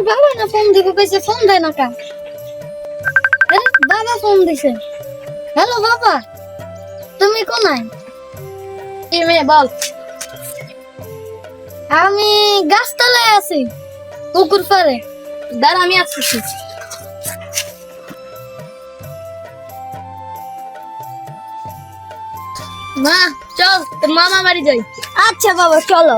বাবা না ফোন দিব কইছে, ফোন দেয় না কা? আরে বাবা ফোন দিছে। হ্যালো বাবা, তুমি কোনায়? কি মেয়ে বল। আমি গাছতলায় আছি, পুকুর পাড়ে। দাঁড়া আমি আসতেছি। মা চল তোর মামা বাড়ি যাই। আচ্ছা বাবা চলো।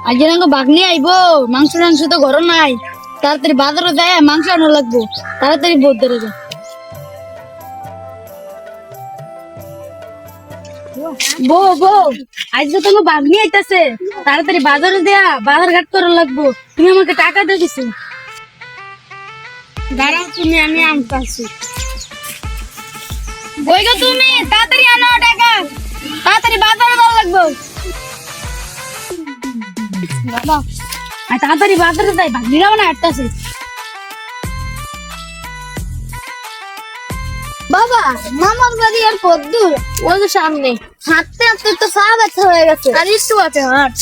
আজকে নাকি বাগনি আইবো, মাংস টাংস তো ঘর নাই, তাড়াতাড়ি বাজারে যায় মাংস আনা লাগবো, তাড়াতাড়ি বোধ ধরে যা। বউ বউ, আজকে তোমার বাগনি আইতাছে, তাড়াতাড়ি বাজারে দেয়া বাজার ঘাট করা লাগবো, তুমি আমাকে টাকা দিয়ে দিছো। দাঁড়াও তুমি, আমি আনতাছি। কই গো তুমি, তাড়াতাড়ি আনো টাকা, তাড়াতাড়ি বাজারে যাওয়া লাগবো। বাবা আর তাড়াতাড়ি বাজারে যাই, ভাগ্নিরাও না আটতাছে। বাবা মামার বাড়ি আর কত দূর? ওই যে সামনে, হাঁটতে হাঁটতে তো পা ব্যথা হয়ে গেছে। আর একটু আছে হাট।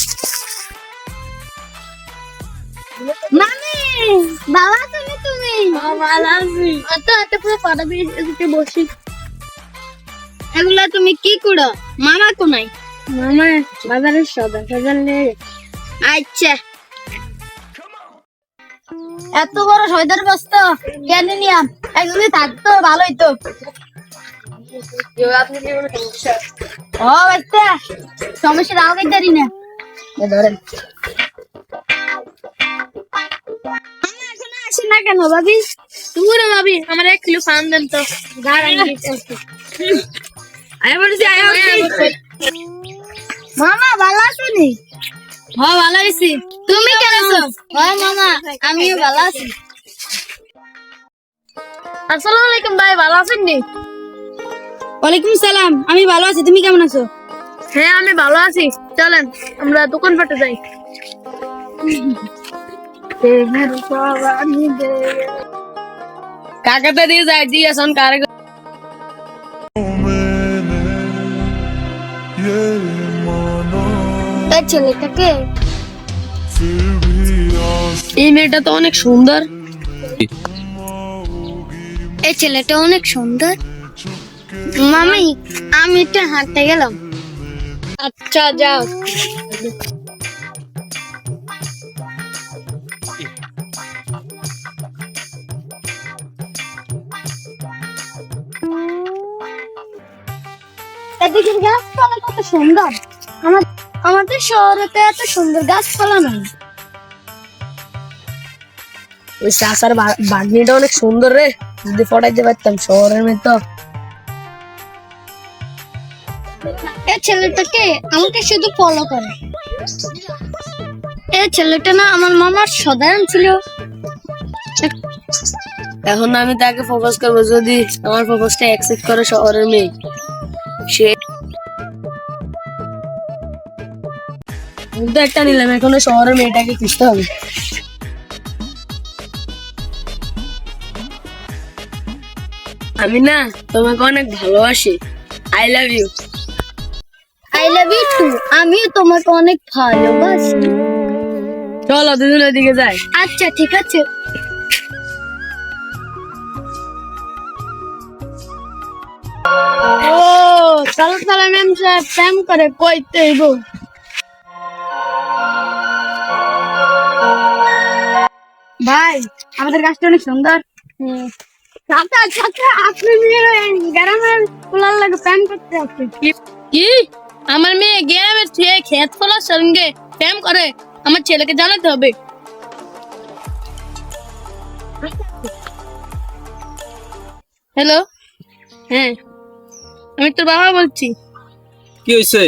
মামি বাবা তুমি হাঁটতে হাঁটতে পুরো পাটা দিয়ে বসি। এগুলা তুমি কি করো? মামা কোনায়? মামা বাজারের সদা সদা নিয়ে। আচ্ছা, এত বড় সয়দার বস্তা কেন নিয়াম? একজনই থাকতো ভালোই তো। আপনি কি কোনো সমস্যা? ও বাচ্চা, সমস্যা রাও গাইতারি না। ধরেন মামা এখন আসে না কেন ভাবি? তুমি রে ভাবি, আমার 1 কিলো পান দেন তো। আয় বলছি, আয় বলছি। মামা ভালো আছো নি? হ্যাঁ ভালো আছি। তুমি কেন আছো? হ্যাঁ মামা আমিও ভালো আছি। আসসালামু আলাইকুম ভাই, ভালো আছেন নি? ওয়ালাইকুম সালাম, আমি ভালো আছি, তুমি কেমন আছো? হ্যাঁ আমি ভালো আছি, চলেন আমরা দোকান পাটে যাই। কাকাতে দিয়ে যাই, দিয়ে আসুন কারে। এই ছেলেটাকে? এই মেয়েটা তো অনেক সুন্দর। এই ছেলেটা অনেক সুন্দর। মামি আমি একটু হাঁটতে গেলাম। আচ্ছা যাও। এদিকে গাছপালা কত সুন্দর। আমাদের শহরে তো এত সুন্দর গাছপালা নাই। ওই চাষার বাগনিটা অনেক সুন্দর রে, যদি ফটাইতে পারতাম শহরের মেয়ে তো। এই ছেলেটাকে আমাকে শুধু ফলো করে। এই ছেলেটা না আমার মামার সদায়ন ছিল। এখন আমি তাকে ফোকাস করবো, যদি আমার ফোকাসটা অ্যাকসেপ্ট করে শহরের মেয়ে, সে তো একটা নিলাম, এখন ওই শহরের মেয়েটাকে খুঁজতে হবে। আমি না তোমাকে অনেক ভালোবাসি, I love you. I love you too. আমিও তোমাকে অনেক ভালোবাসি। চলো দুজনের দিকে যাই। আচ্ছা ঠিক আছে। ও চলো চলো, ম্যাম সাহেব প্রেম করে কইতে হইব। ভাই আমাদের গাছটা অনেক সুন্দর। চাচা চাচা, আপনি গ্রামের পোলার লাগে প্রেম করতে আসছে কি? আমার মেয়ে গ্রামের থেকে ক্ষেত পোলার সঙ্গে প্রেম করে, আমার ছেলেকে জানাতে হবে। হ্যালো, হ্যাঁ আমি তোর বাবা বলছি। কি হইছে?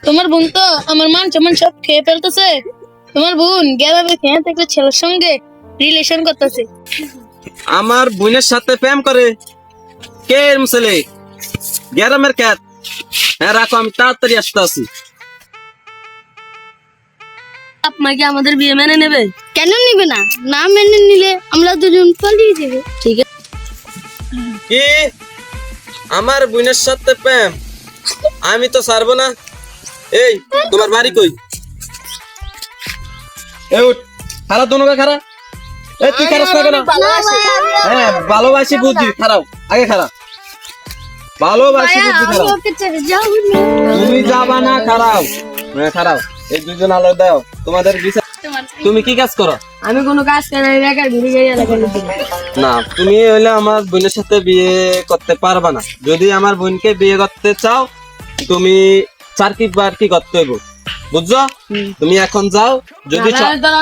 তোমার বোন তো আমার মান সম্মান সব খেয়ে ফেলতেছে। তোমার বোন গ্রামে খেয়ে থেকে ছেলের সঙ্গে রিলেশন করতেছে। আমার বোনের সাথে প্রেম করে? কে এরম ছেলে? গ্রামের খ্যাত? হ্যাঁ রাখো, আমি তাড়াতাড়ি আসতে আছি। আপনাকে আমাদের বিয়ে মেনে নেবে? কেন নিবে না? না মেনে নিলে আমরা দুজন পালিয়ে যাবো। ঠিক আছে। কি আমার বোনের সাথে প্রেম? আমি তো ছাড়বো না। এই তোমার বাড়ি কই? এই উঠ, খারাপ দোনোকে খারাপ। এই তুই খারাপ না কেন? হ্যাঁ ভালোবাসি বুঝি, খারাপ আগে খারাপ, ভালোবাসি বুঝি খারাপ। ওকে ছেড়ে যাও না। তুমি যাবা না, খারাপ। হ্যাঁ খারাপ, এই দুজন আলো দাও তোমাদের বিচার। তুমি কি কাজ করো? আমি কোনো কাজ করি না, বেকার ঘুরে গিয়ে এলাকায় না, তুমি হইলে আমার বোনের সাথে বিয়ে করতে পারবা না। যদি আমার বোনকে বিয়ে করতে চাও, তুমি চারকি বারকি করতে হইব, বুঝছো? তুমি এখন যাও, যদি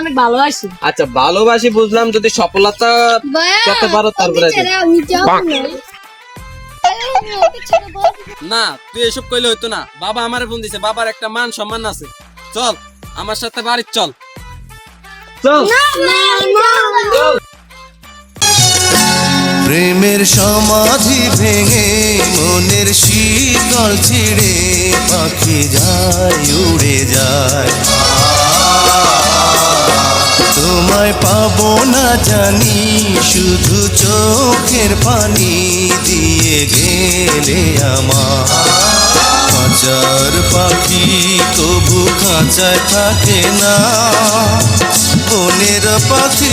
অনেক ভালোবাসি। আচ্ছা ভালোবাসি বুঝলাম, যদি সফলতা ভাইয়া, করতে পারো তারপরে ওকে ছেড়ে আমি যাবো না। ওকে ছেড়ে বল। না, তুই এসব কইলে হইতো না। বাবা আমারে ফোন দিছে, বাবার একটা মান সম্মান আছে। চল আমার সাথে বাড়ি চল, চল চল। প্রেমের সমাধি ভেঙে মনের শীতল ছিড়ে পাখি যায় উড়ে যায়। তোমায় পাবো না জানি, শুধু চোখের পানি দিয়ে গেলে আমার। খাঁচার পাখি তবু খাঁচায় থাকে না, বনের পাখি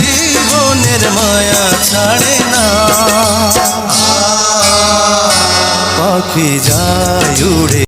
বনের মায়া ছাড়ে না। পাখি যায় উড়ে